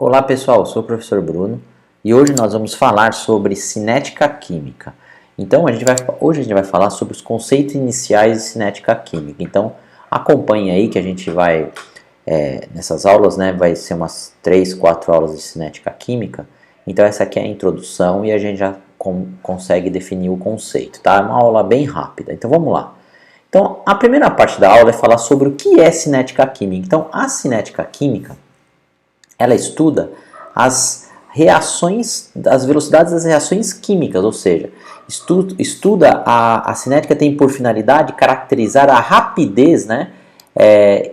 Olá pessoal, eu sou o professor Bruno e hoje nós vamos falar sobre cinética química. Então hoje a gente vai falar sobre os conceitos iniciais de cinética química. Então acompanhe aí que a gente vai, nessas aulas, né, vai ser umas 3, 4 aulas de cinética química. Então essa aqui é a introdução e a gente já consegue definir o conceito, tá? É uma aula bem rápida, então vamos lá. Então a primeira parte da aula é falar sobre o que é cinética química. Então a cinética química ela estuda as reações, as velocidades das reações químicas, ou seja, estuda a cinética tem por finalidade caracterizar a rapidez, né,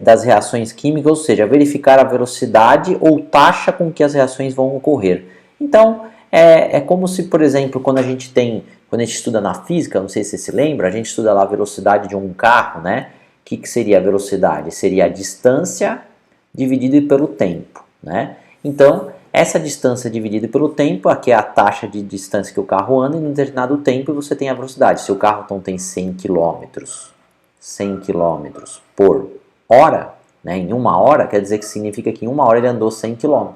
das reações químicas, ou seja, verificar a velocidade ou taxa com que as reações vão ocorrer. Então, é como se, por exemplo, quando a gente estuda na física, não sei se você se lembra, a gente estuda lá a velocidade de um carro, né? O que seria a velocidade? Seria a distância dividida pelo tempo, né? Então, essa distância dividida pelo tempo, aqui é a taxa de distância que o carro anda, e em um determinado tempo você tem a velocidade. Se o carro então tem 100 km por hora, né, em uma hora, quer dizer que significa que em uma hora ele andou 100 km.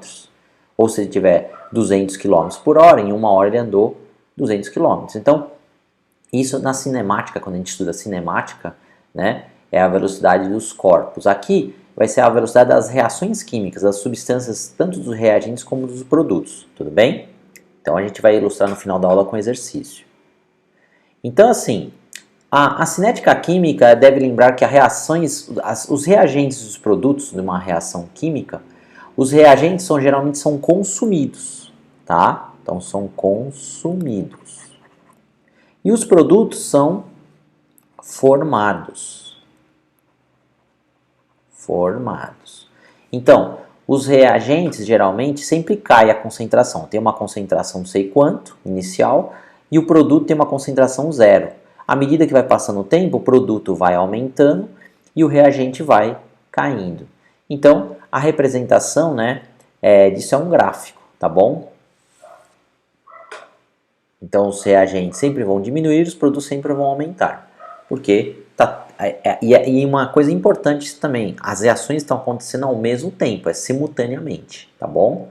Ou se ele tiver 200 km por hora, em uma hora ele andou 200 km. Então, isso na cinemática, quando a gente estuda cinemática, né, é a velocidade dos corpos. Aqui vai ser a velocidade das reações químicas, das substâncias, tanto dos reagentes como dos produtos, tudo bem? Então a gente vai ilustrar no final da aula com exercício. Então assim, a cinética química deve lembrar que os reagentes dos produtos de uma reação química, os reagentes geralmente são consumidos, tá? Então são consumidos. E os produtos são formados. Então, os reagentes geralmente sempre cai a concentração. Tem uma concentração não sei quanto, inicial, e o produto tem uma concentração zero. À medida que vai passando o tempo, o produto vai aumentando e o reagente vai caindo. Então, a representação, né, disso é um gráfico, tá bom? Então, os reagentes sempre vão diminuir, os produtos sempre vão aumentar. Porque e uma coisa importante também, as reações estão acontecendo ao mesmo tempo, simultaneamente, tá bom?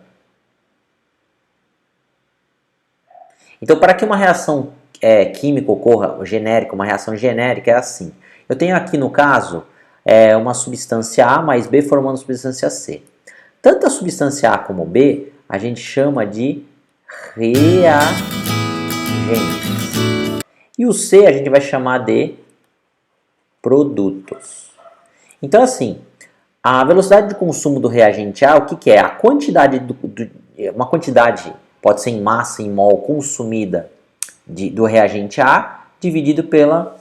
Então, para que uma reação química ocorra, genérica, uma reação genérica é assim. Eu tenho aqui no caso uma substância A mais B formando substância C. Tanto a substância A como B a gente chama de reagentes. E o C a gente vai chamar de produtos. Então, assim, a velocidade de consumo do reagente A, o que é? A quantidade, uma quantidade, pode ser em massa, em mol, consumida do reagente A, dividido pela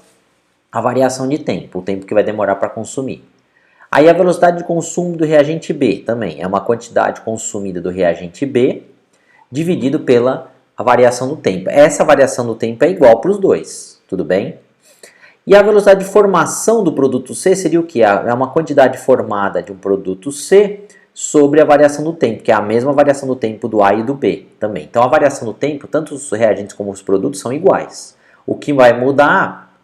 a variação de tempo, o tempo que vai demorar para consumir. Aí a velocidade de consumo do reagente B também é uma quantidade consumida do reagente B, dividido pela a variação do tempo. Essa variação do tempo é igual para os dois, tudo bem? E a velocidade de formação do produto C seria o que? É uma quantidade formada de um produto C sobre a variação do tempo, que é a mesma variação do tempo do A e do B também. Então a variação do tempo, tanto os reagentes como os produtos são iguais. O que vai mudar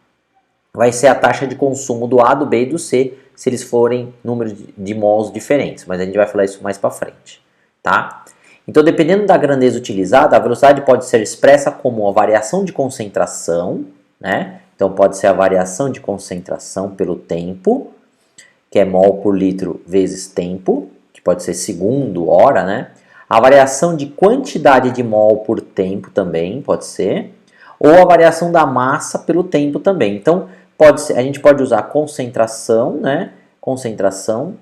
vai ser a taxa de consumo do A, do B e do C, se eles forem números de mols diferentes, mas a gente vai falar isso mais para frente, tá? Então, dependendo da grandeza utilizada, a velocidade pode ser expressa como a variação de concentração, né? Então, pode ser a variação de concentração pelo tempo, que é mol por litro vezes tempo, que pode ser segundo, hora, né? A variação de quantidade de mol por tempo também pode ser, ou a variação da massa pelo tempo também. Então, a gente pode usar concentração, né? Concentração,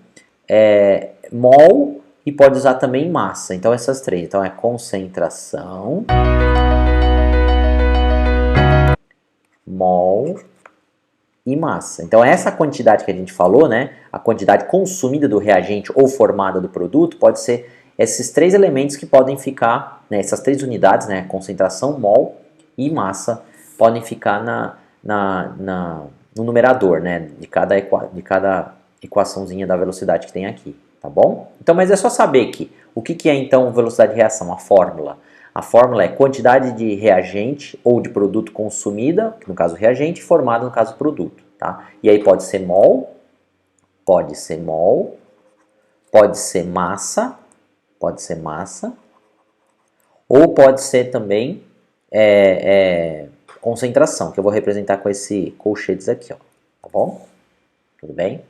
mol, e pode usar também massa. Então, essas três. Então, é concentração, mol e massa. Então, essa quantidade que a gente falou, né, a quantidade consumida do reagente ou formada do produto, pode ser esses três elementos que podem ficar, né, essas três unidades, né, concentração, mol e massa, podem ficar no numerador, né, de cada equaçãozinha da velocidade que tem aqui, tá bom? Então, mas é só saber que o que é então velocidade de reação, a fórmula. A fórmula é quantidade de reagente ou de produto consumida, no caso reagente, formada no caso produto, tá? E aí pode ser mol, pode ser massa Pode ser massa. Ou pode ser também concentração, que eu vou representar com esse colchetes aqui, ó. Tá bom? Tudo bem?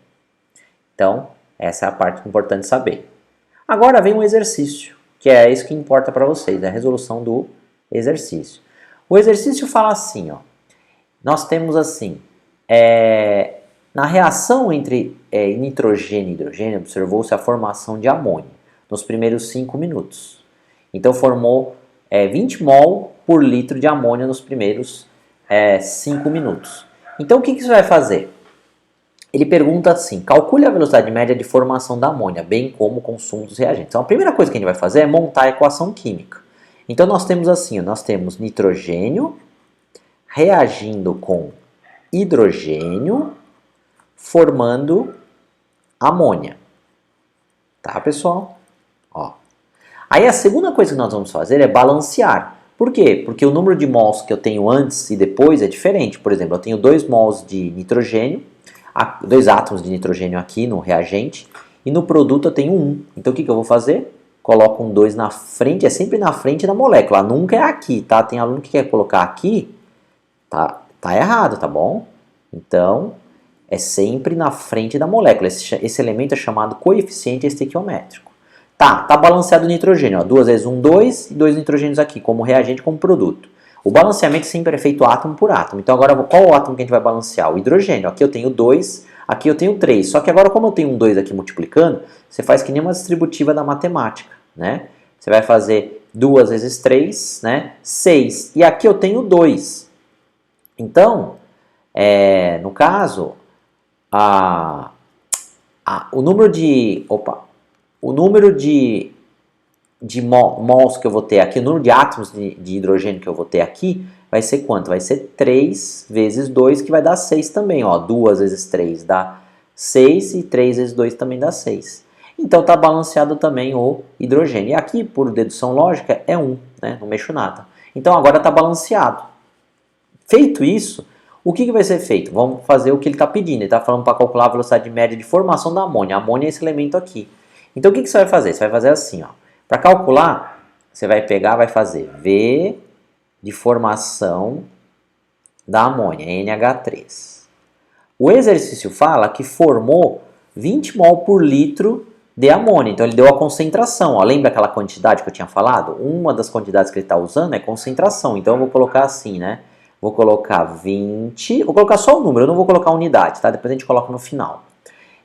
Então, essa é a parte importante saber. Agora vem um exercício, que é isso que importa para vocês, a resolução do exercício. O exercício fala assim, ó. Nós temos assim, na reação entre nitrogênio e hidrogênio, observou-se a formação de amônio nos primeiros 5 minutos. Então, formou 20 mol por litro de amônia nos primeiros 5 minutos. Então, o que você vai fazer? Ele pergunta assim, calcule a velocidade média de formação da amônia, bem como o consumo dos reagentes. Então, a primeira coisa que a gente vai fazer é montar a equação química. Então, nós temos assim, nós temos nitrogênio reagindo com hidrogênio, formando amônia. Tá, pessoal? Ó. Aí, a segunda coisa que nós vamos fazer é balancear. Por quê? Porque o número de mols que eu tenho antes e depois é diferente. Por exemplo, eu tenho 2 mols de nitrogênio, 2 átomos de nitrogênio aqui no reagente, e no produto eu tenho 1. Então o que eu vou fazer? Coloco um 2 na frente, é sempre na frente da molécula, nunca é aqui, tá? Tem aluno que quer colocar aqui, tá errado, tá bom? Então, é sempre na frente da molécula. Esse elemento é chamado coeficiente estequiométrico. Tá balanceado o nitrogênio, ó, 2 vezes 1, 2, e 2 nitrogênios aqui, como reagente, como produto. O balanceamento sempre é feito átomo por átomo. Então agora qual o átomo que a gente vai balancear? O hidrogênio. Aqui eu tenho 2, aqui eu tenho 3. Só que agora como eu tenho um 2 aqui multiplicando, você faz que nem uma distributiva da matemática, né? Você vai fazer 2 vezes 3, né? 6. E aqui eu tenho 2. Então, no caso, o número de mols que eu vou ter aqui, o número de átomos de hidrogênio que eu vou ter aqui, vai ser quanto? Vai ser 3 vezes 2, que vai dar 6 também. Ó. 2 vezes 3 dá 6 e 3 vezes 2 também dá 6. Então está balanceado também o hidrogênio. E aqui, por dedução lógica, é 1, né? Não mexo nada. Então agora está balanceado. Feito isso, o que vai ser feito? Vamos fazer o que ele está pedindo. Ele está falando para calcular a velocidade média de formação da amônia. A amônia é esse elemento aqui. Então o que você vai fazer? Você vai fazer assim, ó. Para calcular, você vai pegar, vai fazer V de formação da amônia, NH3. O exercício fala que formou 20 mol por litro de amônia. Então ele deu a concentração. Ó. Lembra aquela quantidade que eu tinha falado? Uma das quantidades que ele está usando é concentração. Então eu vou colocar assim, né? Vou colocar 20, vou colocar só o número, eu não vou colocar a unidade, tá? Depois a gente coloca no final.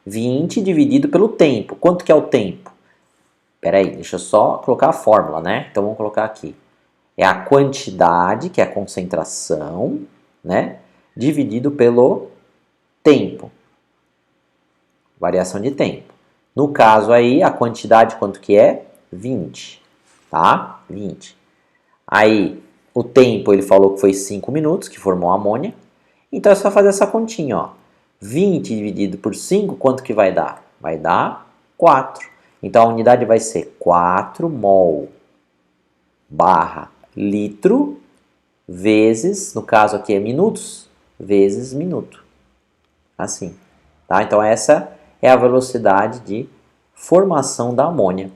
20 dividido pelo tempo. Quanto que é o tempo? Espera aí, deixa eu só colocar a fórmula, né? Então vamos colocar aqui. É a quantidade, que é a concentração, né? Dividido pelo tempo. Variação de tempo. No caso aí, a quantidade quanto que é? 20, tá? 20. Aí, o tempo ele falou que foi 5 minutos, que formou a amônia. Então é só fazer essa continha, ó. 20 dividido por 5, quanto que vai dar? Vai dar 4. Então a unidade vai ser 4 mol barra litro vezes, no caso aqui é minutos, vezes minuto. Assim. Tá? Então essa é a velocidade de formação da amônia.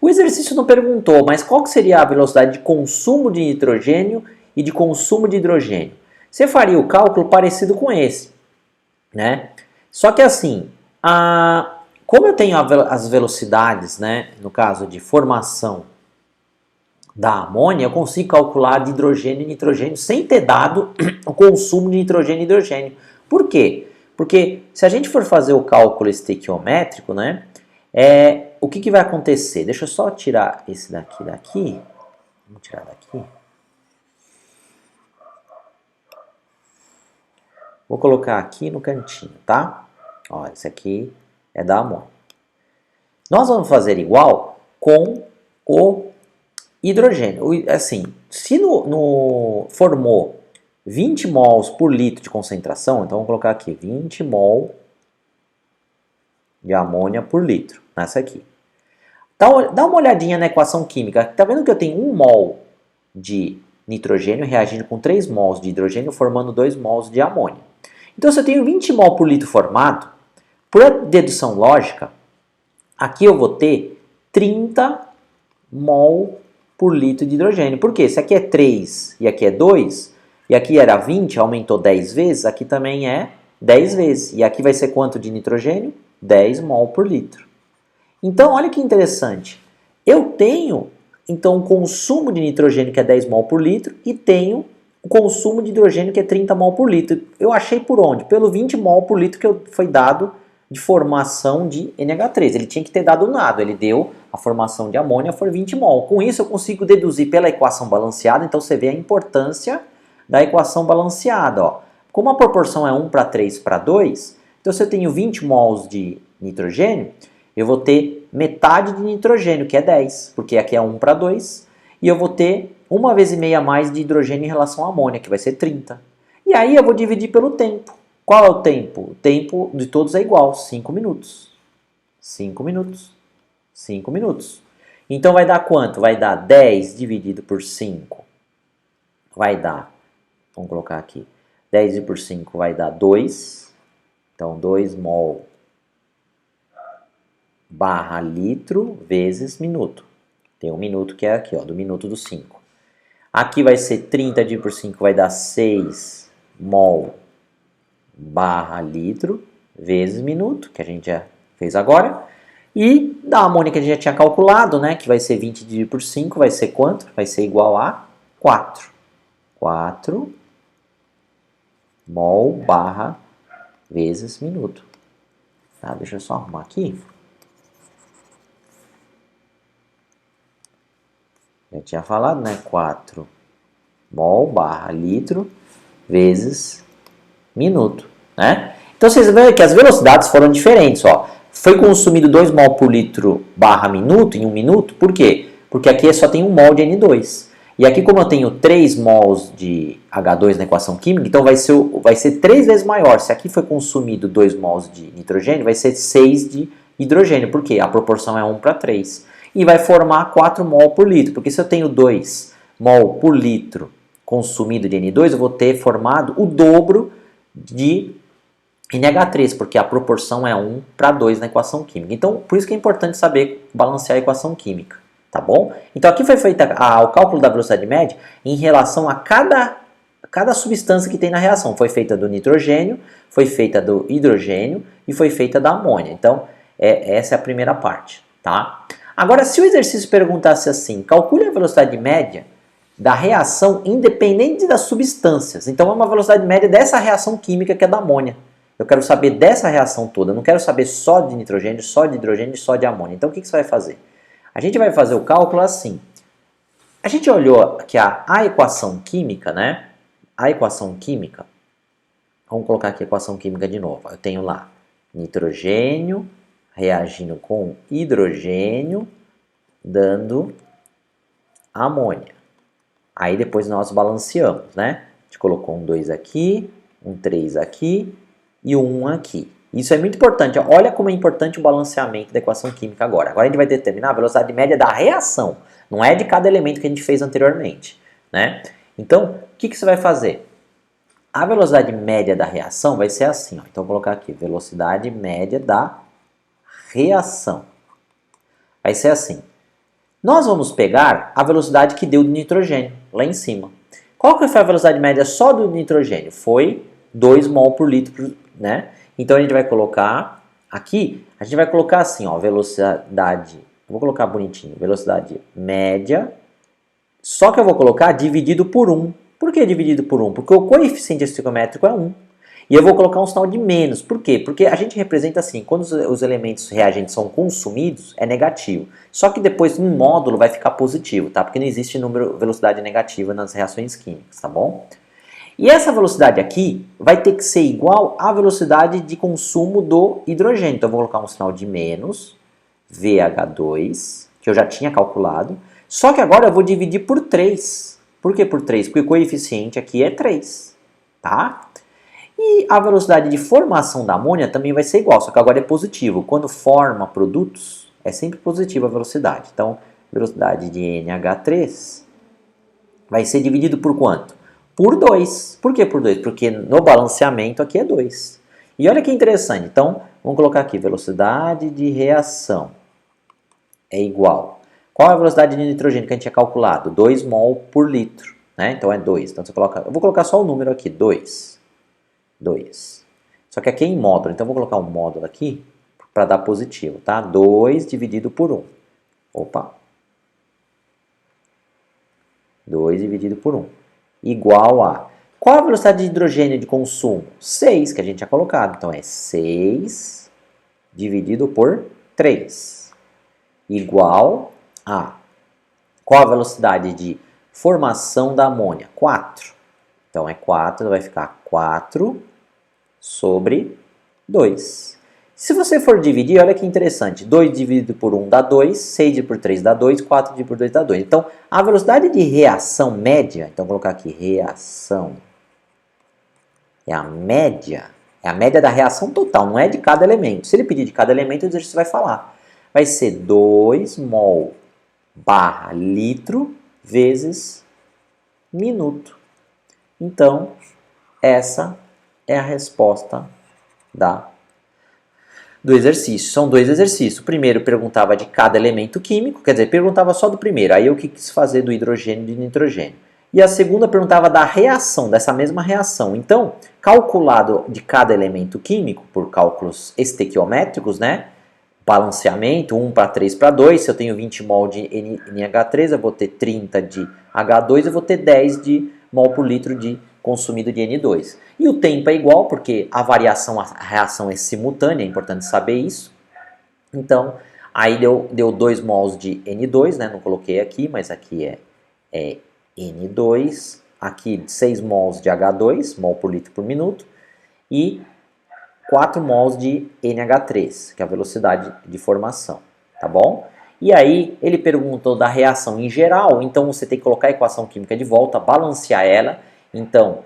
O exercício não perguntou, mas qual que seria a velocidade de consumo de nitrogênio e de consumo de hidrogênio? Você faria o cálculo parecido com esse, né? Só que assim, como eu tenho as velocidades, né, no caso de formação da amônia, eu consigo calcular de hidrogênio e nitrogênio sem ter dado o consumo de nitrogênio e hidrogênio. Por quê? Porque se a gente for fazer o cálculo estequiométrico, né, o que vai acontecer? Deixa eu só tirar esse daqui. Vamos tirar daqui. Vou colocar aqui no cantinho, tá? Ó, esse aqui é da amônia. Nós vamos fazer igual com o hidrogênio. Assim, se formou 20 mols por litro de concentração, então vamos colocar aqui 20 mol de amônia por litro, nessa aqui. Então, dá uma olhadinha na equação química. Tá vendo que eu tenho 1 mol de nitrogênio reagindo com 3 mols de hidrogênio, formando 2 mols de amônia. Então, se eu tenho 20 mol por litro formado, por dedução lógica, aqui eu vou ter 30 mol por litro de hidrogênio. Por quê? Se aqui é 3 e aqui é 2, e aqui era 20, aumentou 10 vezes, aqui também é 10 vezes. E aqui vai ser quanto de nitrogênio? 10 mol por litro. Então, olha que interessante. Eu tenho, então, o consumo de nitrogênio que é 10 mol por litro e tenho o consumo de hidrogênio que é 30 mol por litro. Eu achei por onde? Pelo 20 mol por litro que foi dado de formação de NH3. Ele tinha que ter dado nada, ele deu a formação de amônia foi 20 mol. Com isso eu consigo deduzir pela equação balanceada, então você vê a importância da equação balanceada. Ó. Como a proporção é 1 para 3 para 2, então se eu tenho 20 mols de nitrogênio, eu vou ter metade de nitrogênio, que é 10, porque aqui é 1 para 2, e eu vou ter 1,5 vezes a mais de hidrogênio em relação à amônia, que vai ser 30. E aí eu vou dividir pelo tempo. Qual é o tempo? O tempo de todos é igual, 5 minutos. 5 minutos. 5 minutos. Então vai dar quanto? Vai dar 10 dividido por 5. Vai dar, vamos colocar aqui, 10 dividido por 5 vai dar 2. Então 2 mol barra litro vezes minuto. Tem um minuto que é aqui, ó, do minuto do 5. Aqui vai ser 30 dividido por 5 vai dar 6 mol barra litro vezes minuto, que a gente já fez agora. E da amônia que a gente já tinha calculado, né, que vai ser 20 dividido por 5, vai ser quanto? Vai ser igual a 4. 4 mol barra vezes minuto. Tá, deixa eu só arrumar aqui. Já tinha falado, né? 4 mol barra litro vezes minuto, né? Então vocês veem que as velocidades foram diferentes, ó. Foi consumido 2 mol por litro barra minuto em 1 minuto, por quê? Porque aqui só tem 1 mol de N2. E aqui como eu tenho 3 mols de H2 na equação química, então vai ser 3 vezes maior. Se aqui foi consumido 2 mols de nitrogênio, vai ser 6 de hidrogênio, porque a proporção é 1 para 3. E vai formar 4 mol por litro, porque se eu tenho 2 mol por litro consumido de N2, eu vou ter formado o dobro de NH3, porque a proporção é 1 para 2 na equação química. Então, por isso que é importante saber balancear a equação química, tá bom? Então, aqui foi feito o cálculo da velocidade média em relação a cada substância que tem na reação. Foi feita do nitrogênio, foi feita do hidrogênio e foi feita da amônia. Então, essa é a primeira parte, tá? Agora, se o exercício perguntasse assim, calcule a velocidade média da reação independente das substâncias. Então, é uma velocidade média dessa reação química que é da amônia. Eu quero saber dessa reação toda, eu não quero saber só de nitrogênio, só de hidrogênio e só de amônia. Então, o que você vai fazer? A gente vai fazer o cálculo assim. A gente olhou aqui a equação química, né? A equação química, vamos colocar aqui a equação química de novo. Eu tenho lá nitrogênio reagindo com hidrogênio, dando amônia. Aí depois nós balanceamos, né? A gente colocou um 2 aqui, um 3 aqui e um 1 aqui. Isso é muito importante. Olha como é importante o balanceamento da equação química agora. Agora a gente vai determinar a velocidade média da reação. Não é de cada elemento que a gente fez anteriormente, né? Então, o que você vai fazer? A velocidade média da reação vai ser assim. Ó. Então, vou colocar aqui, velocidade média da reação. Vai ser assim. Nós vamos pegar a velocidade que deu do nitrogênio, lá em cima. Qual que foi a velocidade média só do nitrogênio? Foi 2 mol por litro, né? Então a gente vai colocar aqui, a gente vai colocar assim, ó, velocidade, vou colocar bonitinho, velocidade média, só que eu vou colocar dividido por 1. Por que dividido por 1? Porque o coeficiente estequiométrico é 1. E eu vou colocar um sinal de menos. Por quê? Porque a gente representa assim, quando os elementos reagentes são consumidos, é negativo. Só que depois, no módulo, vai ficar positivo, tá? Porque não existe velocidade negativa nas reações químicas, tá bom? E essa velocidade aqui vai ter que ser igual à velocidade de consumo do hidrogênio. Então, eu vou colocar um sinal de menos, VH2, que eu já tinha calculado. Só que agora eu vou dividir por 3. Por que por 3? Porque o coeficiente aqui é 3, tá? E a velocidade de formação da amônia também vai ser igual, só que agora é positivo. Quando forma produtos, é sempre positiva a velocidade. Então, velocidade de NH3 vai ser dividido por quanto? Por 2. Por que por 2? Porque no balanceamento aqui é 2. E olha que interessante. Então, vamos colocar aqui, velocidade de reação é igual. Qual é a velocidade de nitrogênio que a gente tinha calculado? 2 mol por litro, né? Então é 2. Então você coloca, eu vou colocar só o número aqui, 2. 2. Só que aqui é em módulo, então eu vou colocar um módulo aqui para dar positivo, tá? 2 dividido por 1. Opa. 2 dividido por 1. Igual a... Qual a velocidade de hidrogênio de consumo? 6, que a gente tinha colocado. Então é 6 dividido por 3. Igual a... Qual a velocidade de formação da amônia? 4. Então é 4, vai ficar 4 sobre 2. Se você for dividir, olha que interessante. 2 dividido por 1 dá 2, 6 dividido por 3 dá 2, 4 dividido por 2 dá 2. Então, a velocidade de reação média, então vou colocar aqui reação, é a média da reação total, não é de cada elemento. Se ele pedir de cada elemento, o exercício vai falar. Vai ser 2 mol barra litro vezes minuto. Então, essa é a resposta do exercício. São 2 exercícios. O primeiro perguntava de cada elemento químico, quer dizer, perguntava só do primeiro. Aí eu quis fazer do hidrogênio e do nitrogênio. E a segunda perguntava da reação, dessa mesma reação. Então, calculado de cada elemento químico, por cálculos estequiométricos, né? Balanceamento, 1 para 3 para 2. Se eu tenho 20 mol de NH3, eu vou ter 30 de H2, eu vou ter 10 de mol por litro de consumido de N2. E o tempo é igual, porque a variação, a reação é simultânea, é importante saber isso. Então, aí deu 2 mols de N2, né? Não coloquei aqui, mas aqui é N2. Aqui 6 mols de H2, mol por litro por minuto. E 4 mols de NH3, que é a velocidade de formação, tá bom? E aí ele perguntou da reação em geral, então você tem que colocar a equação química de volta, balancear ela. Então,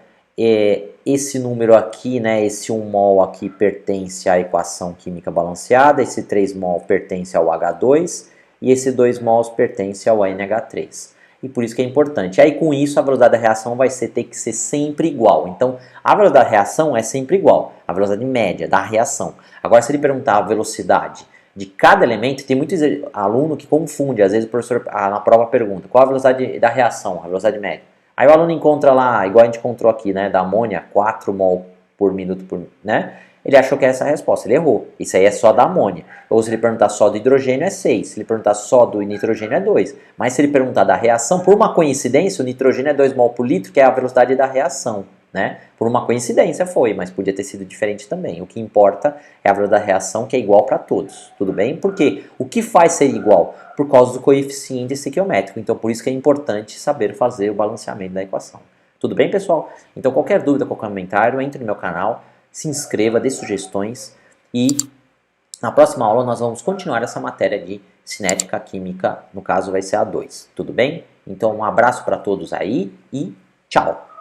esse número aqui, né, esse 1 mol aqui pertence à equação química balanceada, esse 3 mol pertence ao H2 e esse 2 mols pertence ao NH3. E por isso que é importante. Aí com isso a velocidade da reação vai ter que ser sempre igual. Então a velocidade da reação é sempre igual, a velocidade média da reação. Agora se ele perguntar a velocidade de cada elemento, tem muito aluno que confunde, às vezes o professor na prova pergunta, qual a velocidade da reação, a velocidade média. Aí o aluno encontra lá, igual a gente encontrou aqui, né, da amônia, 4 mol por minuto, né? Ele achou que é essa a resposta, ele errou. Isso aí é só da amônia. Ou se ele perguntar só do hidrogênio é 6, se ele perguntar só do nitrogênio é 2. Mas se ele perguntar da reação, por uma coincidência, o nitrogênio é 2 mol por litro, que é a velocidade da reação, né? Por uma coincidência foi, mas podia ter sido diferente também. O que importa é a velocidade da reação, que é igual para todos, tudo bem? Por quê? O que faz ser igual? Por causa do coeficiente estequiométrico. Então, por isso que é importante saber fazer o balanceamento da equação. Tudo bem, pessoal? Então, qualquer dúvida, qualquer comentário, entre no meu canal, se inscreva, dê sugestões e na próxima aula nós vamos continuar essa matéria de cinética química, no caso vai ser a 2, tudo bem? Então um abraço para todos aí e tchau!